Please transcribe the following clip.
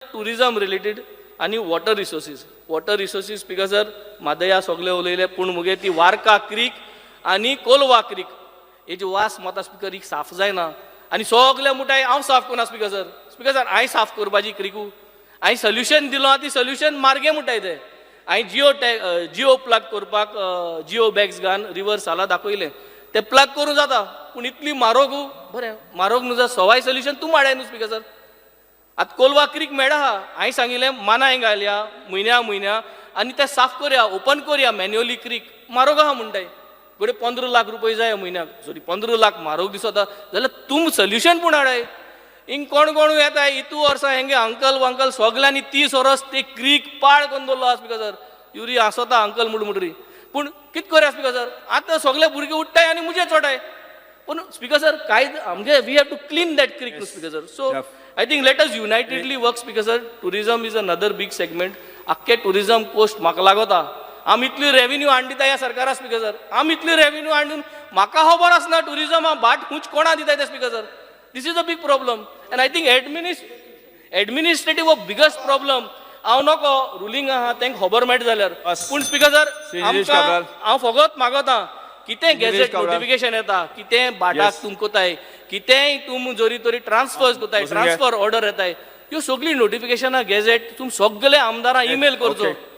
Tourism related आणि water resources speaker sir मादया सगळे उलयले पूण मुगे ती वार्का क्रीक आणि कोलवा क्रीक हेजी वास मता स्पीकर ही साफ जायना आणि सगळे मुठाय हांव साफ करना स्पीकर सर हांवें साफ करपाची क्रिकू हांवें सोल्युशन दिलो ती सोल्युशन मार्गे मुठाय ते हांवें जिओ प्लग करपाक जिओ बॅग्स घान रिवर साला दाखयलें ते प्लग करूं जाता पूण इतली म्हारग बरें म्हारग न्हू जा सवाय सोल्युशन तूं माडाय न्हू स्पीकर सर आतां कोलवा क्रीक मेळा हांवें सांगिल्लें मानाय घालया म्हयन्या आनी ते साफ करया ओपन करया मॅन्युअली क्रीक म्हारग आहा म्हणटाय गोडे 15 लाख रुपये जाय म्हयन्याक सॉरी 15 लाख म्हारग दिसता जाल्यार तुम सोल्युशन पूण हाडाय हिंग कोण कोण येताय इतू वर्सां हेंगे अंकल वंकल सगल्यांनी 30 वर्स ते क्रीक पाड करून दवरलो आहा स्पीकर सर युरी आसोता अंकल मुडमुडरी पूण कित करया स्पीकर सर आतां सगळे भुरगे उठ्ठाय आनी मुजे चोटाय पूण स्पीकर सर काय आमगे we have to clean that creek न्हू speaker sir so I think let us unitedly work speaker sir. Tourism is another big segment. अख्खे टुरिझम कोस्ट म्हाका लागता आम इतली रेव्हेन्यू हाडटा ह्या सरकारा स्पीकर सर आम इतली रेव्हेन्यू हाडून म्हाका खबर आसना टुरिझम बाट खूंच कोणा दिताय ते speaker sir this is a big problem end I think administrative biggest problem हांव नको रुलींग आहा तेंका खबर मेळटा जाल्यार पूण स्पीकर सर हांव फकत मागता कितें गॅजेट नोटिफिकेशन येता कितें बाटाक तुम कोताय कितेंय तुम जोरी तोरी ट्रान्सफर कोताय ट्रान्सफर ऑर्डर येताय ह्यो सगळी नोटिफिकेशनां गॅजेट तुम सगळे आमदारां ईमेल करचो